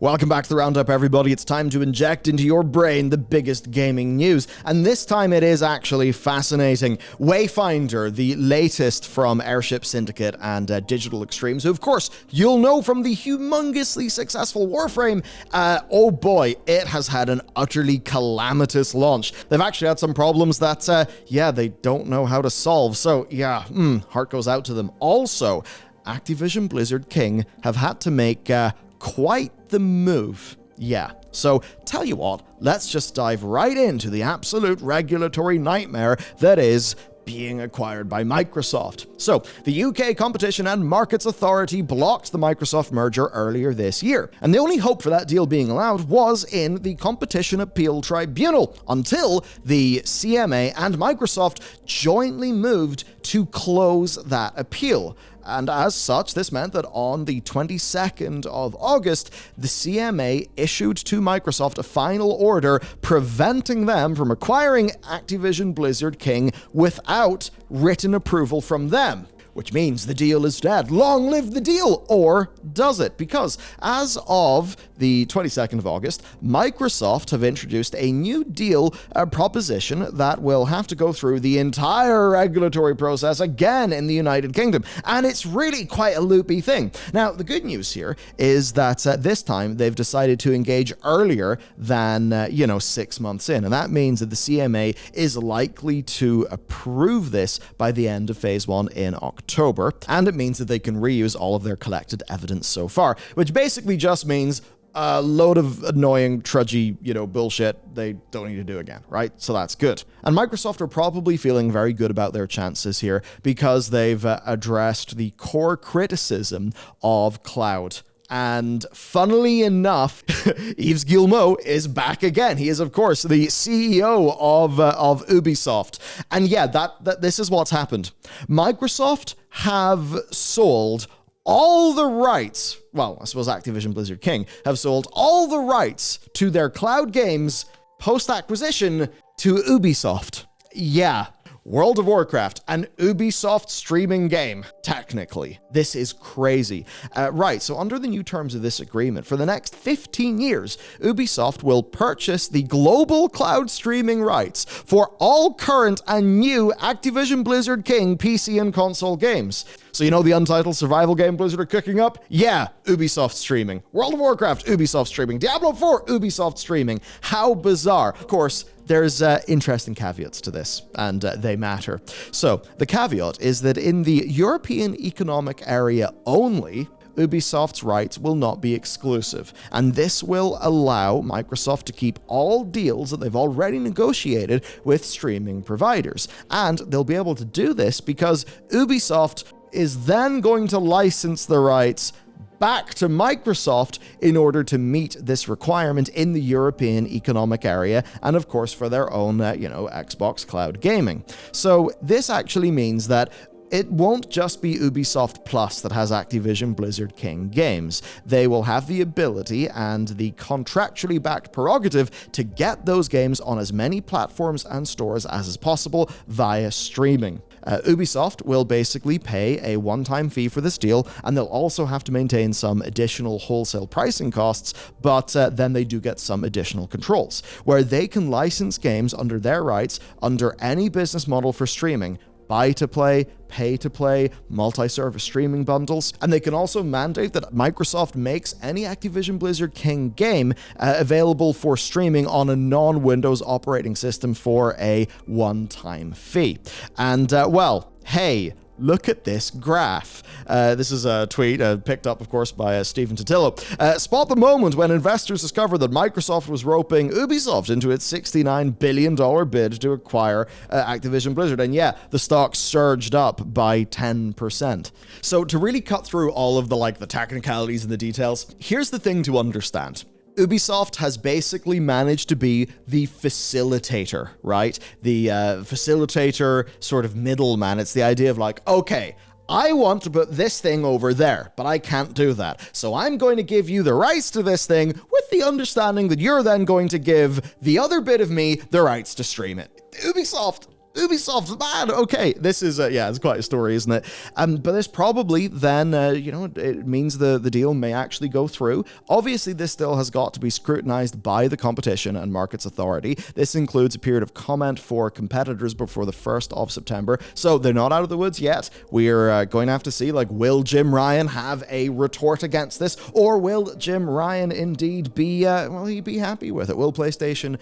Welcome back to the Roundup, everybody. It's time to inject into your brain the biggest gaming news, and this time it is actually fascinating. Wayfinder, the latest from Airship Syndicate and Digital Extremes, who of course you'll know from the humongously successful Warframe, oh boy, it has had an utterly calamitous launch. They've actually had some problems that, they don't know how to solve, so heart goes out to them. Also, Activision-Blizzard King have had to make quite the move. So tell you what, let's just dive right into the absolute regulatory nightmare that is being acquired by Microsoft. So, the UK Competition and Markets Authority blocked the Microsoft merger earlier this year, and the only hope for that deal being allowed was in the Competition Appeal Tribunal, until the CMA and Microsoft jointly moved to close that appeal. And as such, this meant that on the 22nd of August, the CMA issued to Microsoft a final order preventing them from acquiring Activision-Blizzard King without written approval from them. Which means the deal is dead. Long live the deal! Or does it? Because as of the 22nd of August, Microsoft have introduced a new deal proposition that will have to go through the entire regulatory process again in the United Kingdom. And it's really quite a loopy thing. Now, the good news here is that this time they've decided to engage earlier than, 6 months in. And that means that the CMA is likely to approve this by the end of Phase 1 in October, and it means that they can reuse all of their collected evidence so far, which basically just means a load of annoying, trudgy, bullshit they don't need to do again, right? So that's good. And Microsoft are probably feeling very good about their chances here because they've addressed the core criticism of cloud. And funnily enough, Yves Guillemot is back again. He is, of course, the CEO of Ubisoft. And this is what's happened. Microsoft have sold all the rights, well, I suppose Activision-Blizzard King have sold all the rights to their cloud games post-acquisition to Ubisoft. World of Warcraft, an Ubisoft streaming game, technically. This is crazy. So under the new terms of this agreement, for the next 15 years, Ubisoft will purchase the global cloud streaming rights for all current and new Activision-Blizzard King PC and console games. So the Untitled survival game Blizzard are cooking up? Ubisoft streaming. World of Warcraft, Ubisoft streaming. Diablo 4, Ubisoft streaming. How bizarre. Of course, there's interesting caveats to this, and they matter. So, the caveat is that in the European Economic Area only, Ubisoft's rights will not be exclusive, and this will allow Microsoft to keep all deals that they've already negotiated with streaming providers. And they'll be able to do this because Ubisoft is then going to license the rights back to Microsoft in order to meet this requirement in the European Economic Area, and of course for their own, Xbox Cloud Gaming. So this actually means that it won't just be Ubisoft Plus that has Activision Blizzard King games. They will have the ability and the contractually backed prerogative to get those games on as many platforms and stores as is possible via streaming. Ubisoft will basically pay a one-time fee for this deal, and they'll also have to maintain some additional wholesale pricing costs, but then they do get some additional controls, where they can license games under their rights under any business model for streaming. Buy-to-play, pay-to-play, multi-service streaming bundles, and they can also mandate that Microsoft makes any Activision Blizzard King game available for streaming on a non-Windows operating system for a one-time fee. And, hey, look at this graph. This is a tweet picked up, of course, by Stephen Totillo. Spot the moment when investors discovered that Microsoft was roping Ubisoft into its $69 billion bid to acquire Activision Blizzard. And the stock surged up by 10%. So to really cut through all of the technicalities and the details, here's the thing to understand. Ubisoft has basically managed to be the facilitator, right? The facilitator sort of middleman. It's the idea of okay, I want to put this thing over there, but I can't do that. So I'm going to give you the rights to this thing with the understanding that you're then going to give the other bit of me the rights to stream it. Ubisoft, Ubisoft, man, okay, this is, it's quite a story, isn't it? But this probably then, it means the deal may actually go through. Obviously, this still has got to be scrutinized by the Competition and Markets Authority. This includes a period of comment for competitors before the 1st of September, so they're not out of the woods yet. We're going to have to see, like, will Jim Ryan have a retort against this, or will Jim Ryan indeed be, he'd be happy with it? Will PlayStation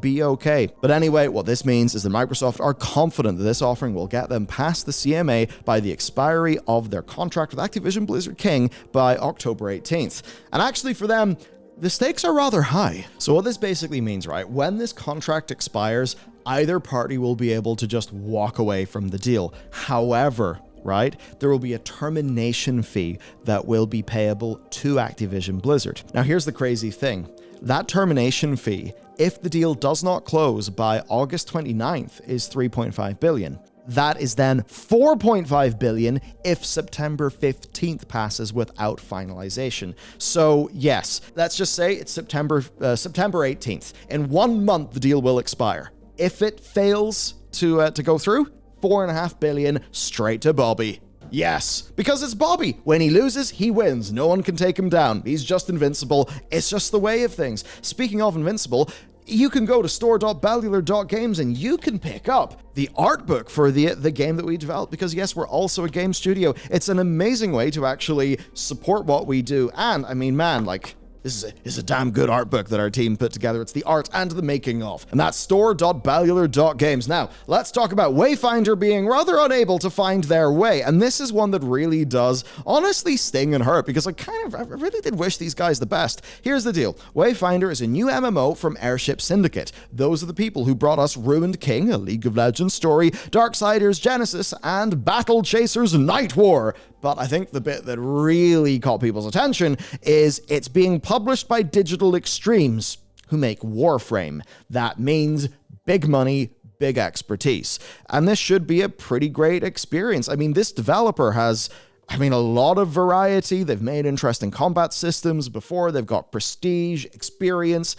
be okay? But anyway, what this means is that Microsoft are confident that this offering will get them past the CMA by the expiry of their contract with Activision-Blizzard King by October 18th. And actually for them, the stakes are rather high. So what this basically means, right, when this contract expires, either party will be able to just walk away from the deal. However, right, there will be a termination fee that will be payable to Activision Blizzard. Now here's the crazy thing. That termination fee, if the deal does not close by August 29th, is $3.5 billion. That is then $4.5 billion if September 15th passes without finalization. So yes, let's just say it's September 18th. In 1 month, the deal will expire. If it fails to go through, $4.5 billion straight to Bobby. Yes, because it's Bobby. When he loses, he wins. No one can take him down. He's just invincible. It's just the way of things. Speaking of invincible, you can go to store.bellular.games and you can pick up the art book for the game that we developed, because yes, we're also a game studio. It's an amazing way to actually support what we do. And I mean, man, like, this is a damn good art book that our team put together. It's the art and the making of. And that's store.bellular.games. Now, let's talk about Wayfinder being rather unable to find their way. And this is one that really does honestly sting and hurt, because I really did wish these guys the best. Here's the deal. Wayfinder is a new MMO from Airship Syndicate. Those are the people who brought us Ruined King, a League of Legends story, Darksiders Genesis, and Battle Chasers Night War. But I think the bit that really caught people's attention is it's being published by Digital Extremes, who make Warframe. That means big money, big expertise. And this should be a pretty great experience. I mean, this developer has a lot of variety. They've made interesting combat systems before. They've got prestige, experience,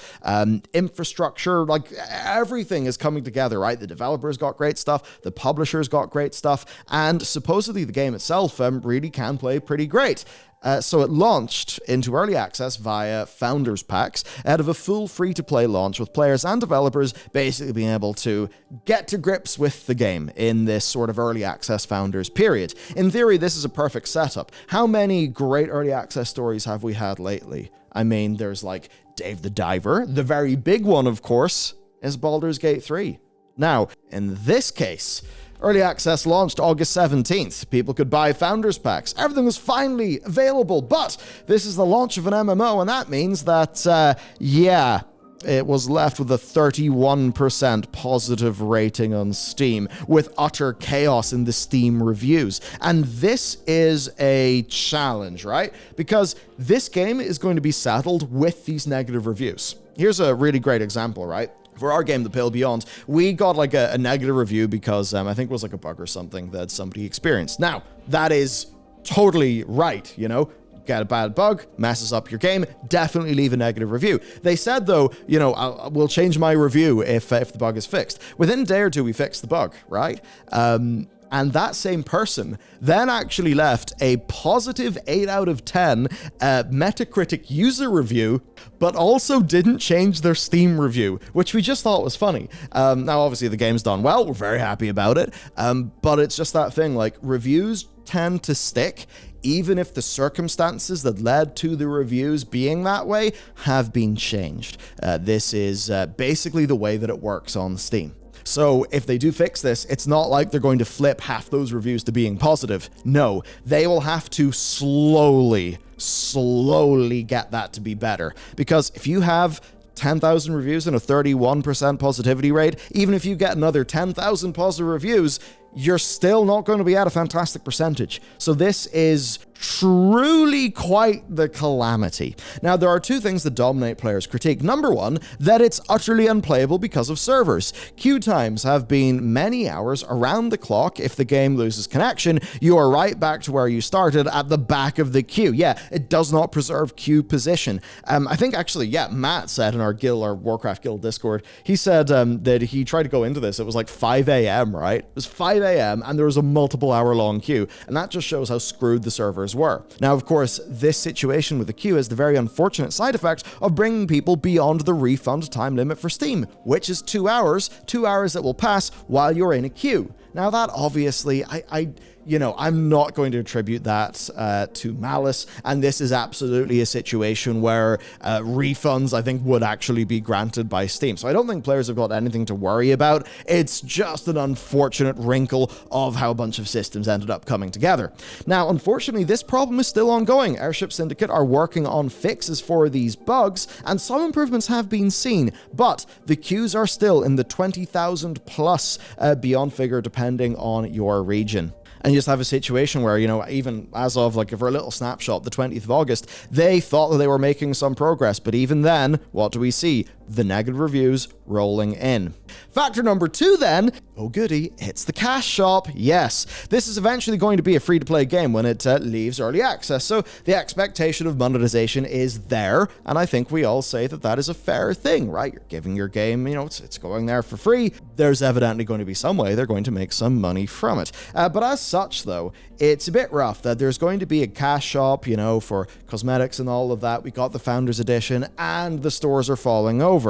infrastructure, like everything is coming together, right? The developers got great stuff. The publishers got great stuff. And supposedly the game itself really can play pretty great. So it launched into early access via Founders Packs out of a full free-to-play launch, with players and developers basically being able to get to grips with the game in this sort of early access Founders period. In theory, this is a perfect setup. How many great early access stories have we had lately? I mean, there's like Dave the Diver. The very big one, of course, is Baldur's Gate 3. Now, in this case, early access launched August 17th. People could buy Founders Packs. Everything was finally available, but this is the launch of an MMO, and that means that, it was left with a 31% positive rating on Steam, with utter chaos in the Steam reviews. And this is a challenge, right? Because this game is going to be saddled with these negative reviews. Here's a really great example, right? For our game, The Pale Beyond, we got like a negative review because I think it was like a bug or something that somebody experienced. Now, that is totally right, you know? Get a bad bug, messes up your game, definitely leave a negative review. They said, though, we'll change my review if the bug is fixed. Within a day or two, we fixed the bug, right? And that same person then actually left a positive 8 out of 10 Metacritic user review, but also didn't change their Steam review, which we just thought was funny. Now, obviously, the game's done well. We're very happy about it. But it's just that thing, like, reviews tend to stick, even if the circumstances that led to the reviews being that way have been changed. This is basically the way that it works on Steam. So if they do fix this, it's not like they're going to flip half those reviews to being positive. No, they will have to slowly get that to be better. Because if you have 10,000 reviews and a 31% positivity rate, even if you get another 10,000 positive reviews, you're still not going to be at a fantastic percentage. So this is truly quite the calamity. Now, there are two things that dominate players' critique. Number one, that it's utterly unplayable because of servers. Queue times have been many hours around the clock. If the game loses connection, you are right back to where you started at the back of the queue. Yeah, it does not preserve queue position. I think actually, yeah, Matt said in our guild, our Warcraft guild Discord, he said that he tried to go into this. It was like 5 a.m., right? It was 5 a.m. and there was a multiple hour long queue. And that just shows how screwed the servers were. Now, of course, this situation with the queue is the very unfortunate side effect of bringing people beyond the refund time limit for Steam, which is 2 hours that will pass while you're in a queue. Now, that obviously, I'm not going to attribute that to malice, and this is absolutely a situation where refunds, I think, would actually be granted by Steam. So I don't think players have got anything to worry about. It's just an unfortunate wrinkle of how a bunch of systems ended up coming together. Now, unfortunately, this problem is still ongoing. Airship Syndicate are working on fixes for these bugs, and some improvements have been seen, but the queues are still in the 20,000 plus beyond figure, depending on your region. And you just have a situation where, even as of for a little snapshot, the 20th of August, they thought that they were making some progress. But even then, what do we see? The negative reviews rolling in. Factor number two then, oh goody, it's the cash shop. Yes, this is eventually going to be a free-to-play game when it leaves early access, so the expectation of monetization is there, and I think we all say that that is a fair thing, right? You're giving your game, it's going there for free. There's evidently going to be some way they're going to make some money from it. But as such, though, it's a bit rough that there's going to be a cash shop, for cosmetics and all of that. We got the Founders Edition, and the stores are falling over.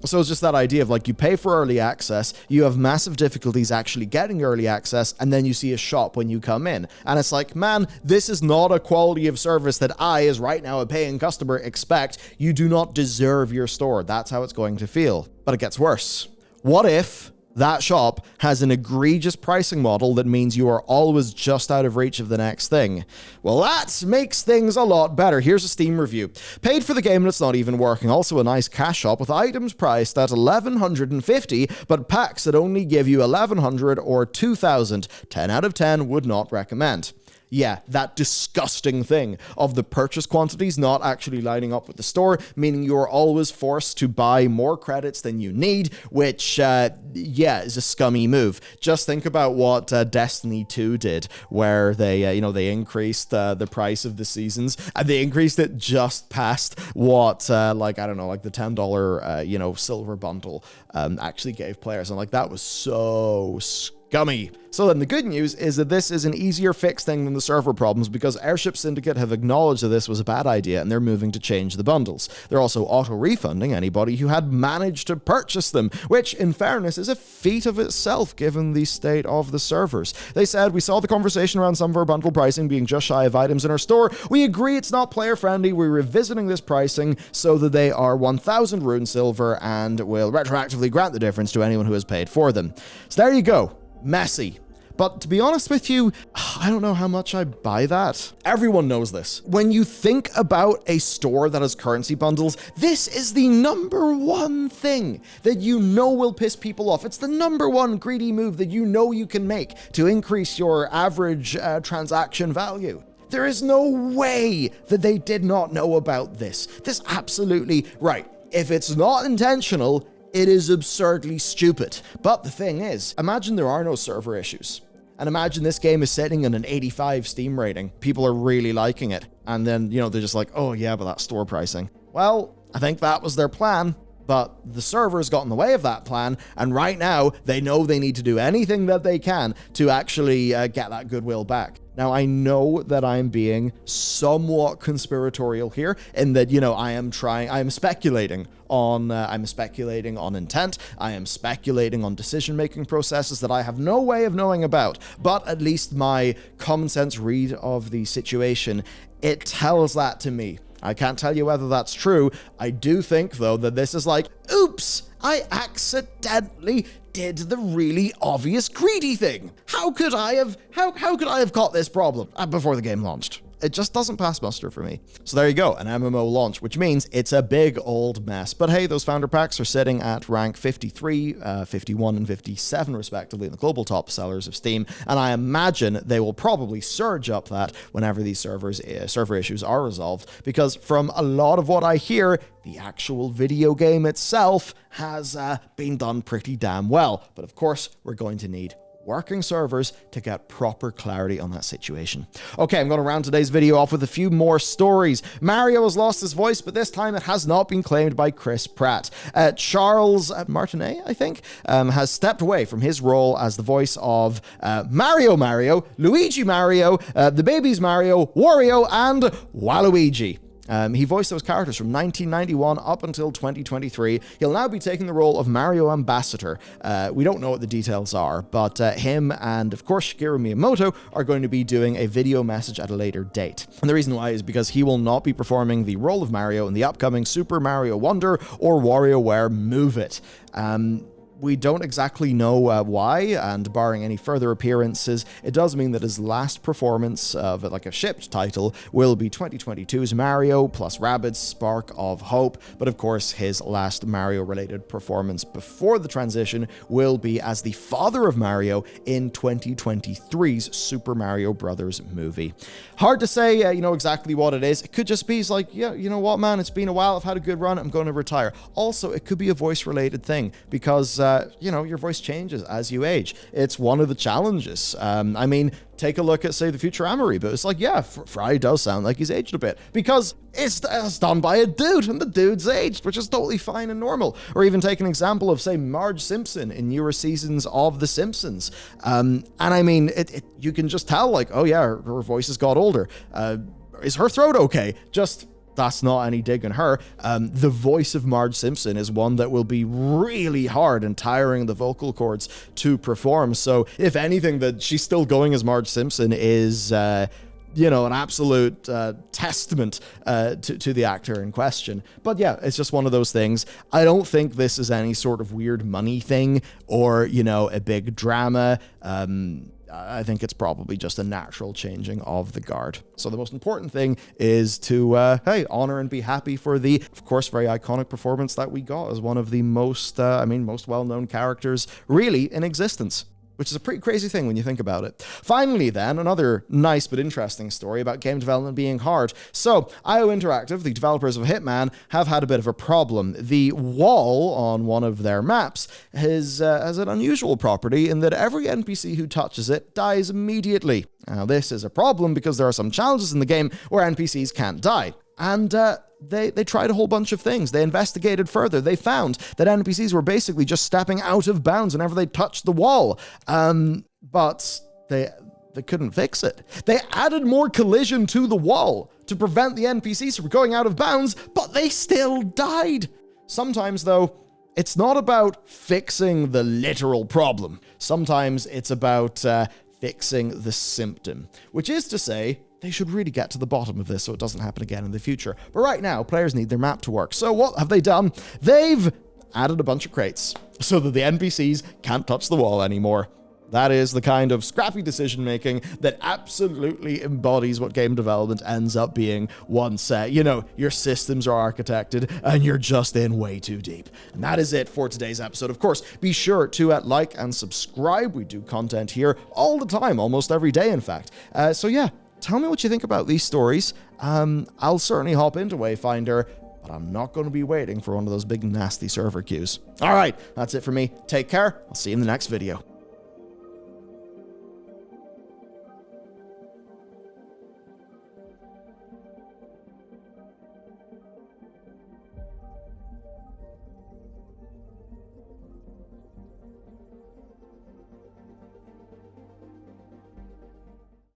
So it's just that idea of you pay for early access, you have massive difficulties actually getting early access, and then you see a shop when you come in. And it's man, this is not a quality of service that I, as right now a paying customer, expect. You do not deserve your store. That's how it's going to feel. But it gets worse. What if that shop has an egregious pricing model that means you are always just out of reach of the next thing? Well, that makes things a lot better. Here's a Steam review. Paid for the game and it's not even working. Also a nice cash shop with items priced at $1,150, but packs that only give you $1,100 or $2,000. 10 out of 10 would not recommend. Yeah, that disgusting thing of the purchase quantities not actually lining up with the store, meaning you're always forced to buy more credits than you need, which, is a scummy move. Just think about what Destiny 2 did, where they increased the price of the seasons, and they increased it just past what, the $10, silver bundle actually gave players, and that was so scummy. So then the good news is that this is an easier fix thing than the server problems, because Airship Syndicate have acknowledged that this was a bad idea and they're moving to change the bundles. They're also auto-refunding anybody who had managed to purchase them, which in fairness is a feat of itself given the state of the servers. They said, "We saw the conversation around some of our bundle pricing being just shy of items in our store. We agree it's not player friendly. We're revisiting this pricing so that they are 1,000 rune silver and will retroactively grant the difference to anyone who has paid for them." So there you go. Messy. But to be honest with you, I don't know how much I buy that. Everyone knows this. When you think about a store that has currency bundles, this is the number one thing that will piss people off. It's the number one greedy move that you can make to increase your average transaction value. There is no way that they did not know about this. This absolutely, right. If it's not intentional, it is absurdly stupid. But the thing is, imagine there are no server issues. And imagine this game is sitting in an 85 Steam rating. People are really liking it. And then, they're just oh yeah, but that's store pricing. Well, I think that was their plan. But the servers got in the way of that plan, and right now they know they need to do anything that they can to actually get that goodwill back. Now, I know that I'm being somewhat conspiratorial here in that, I am speculating on intent. I am speculating on decision-making processes that I have no way of knowing about. But at least my common sense read of the situation, it tells that to me. I can't tell you whether that's true. I do think, though, that this is oops, I accidentally did the really obvious greedy thing. How could I have caught this problem before the game launched? it just doesn't pass muster for me. So there you go, an MMO launch, which means it's a big old mess. But hey, those founder packs are sitting at rank 53, 51, and 57 respectively in the global top sellers of Steam, and I imagine they will probably surge up that whenever these server issues are resolved, because from a lot of what I hear, the actual video game itself has been done pretty damn well. But of course, we're going to need working servers to get proper clarity on that situation. Okay, I'm going to round today's video off with a few more stories. Mario has lost his voice, but this time it has not been claimed by Chris Pratt. Charles Martinet, I think, has stepped away from his role as the voice of Mario, Luigi Mario, the Babies Mario, Wario, and Waluigi. He voiced those characters from 1991 up until 2023. He'll now be taking the role of Mario Ambassador. We don't know what the details are, but him and, of course, Shigeru Miyamoto are going to be doing a video message at a later date. And the reason why is because he will not be performing the role of Mario in the upcoming Super Mario Wonder or WarioWare Move It. We don't exactly know why, and barring any further appearances, it does mean that his last performance of like a shipped title will be 2022's Mario plus Rabbids Spark of Hope, but of course his last Mario-related performance before the transition will be as the father of Mario in 2023's Super Mario Bros. Movie. Hard to say, exactly what it is. It could just be, he's like, yeah, you know what, man, it's been a while, I've had a good run, I'm going to retire. Also, it could be a voice-related thing, because your voice changes as you age. It's one of the challenges. Take a look at, say, the Futurama reboot. It's like, yeah, Fry does sound like he's aged a bit, because it's done by a dude, and the dude's aged, which is totally fine and normal. Or even take an example of, say, Marge Simpson in newer seasons of The Simpsons. You can just tell, like, oh yeah, her voice has got older. Is her throat okay? That's not any dig on her. The voice of Marge Simpson is one that will be really hard and tiring the vocal cords to perform. So if anything, that she's still going as Marge Simpson is, an absolute testament to the actor in question. But yeah, it's just one of those things. I don't think this is any sort of weird money thing or, a big drama. I think it's probably just a natural changing of the guard. So the most important thing is to, honor and be happy for the, of course, very iconic performance that we got as one of the most well-known characters really in existence. Which is a pretty crazy thing when you think about it. Finally then, another nice but interesting story about game development being hard. So, IO Interactive, the developers of Hitman, have had a bit of a problem. The wall on one of their maps has an unusual property in that every NPC who touches it dies immediately. Now, this is a problem because there are some challenges in the game where NPCs can't die. And they tried a whole bunch of things. They investigated further. They found that NPCs were basically just stepping out of bounds whenever they touched the wall. But they couldn't fix it. They added more collision to the wall to prevent the NPCs from going out of bounds, but they still died. Sometimes, though, it's not about fixing the literal problem. Sometimes it's about fixing the symptom, which is to say, they should really get to the bottom of this so it doesn't happen again in the future. But right now, players need their map to work. So what have they done? They've added a bunch of crates so that the NPCs can't touch the wall anymore. That is the kind of scrappy decision-making that absolutely embodies what game development ends up being once, your systems are architected and you're just in way too deep. And that is it for today's episode. Of course, be sure to like and subscribe. We do content here all the time, almost every day, in fact. Tell me what you think about these stories. I'll certainly hop into Wayfinder, but I'm not going to be waiting for one of those big nasty server queues. All right, that's it for me. Take care. I'll see you in the next video.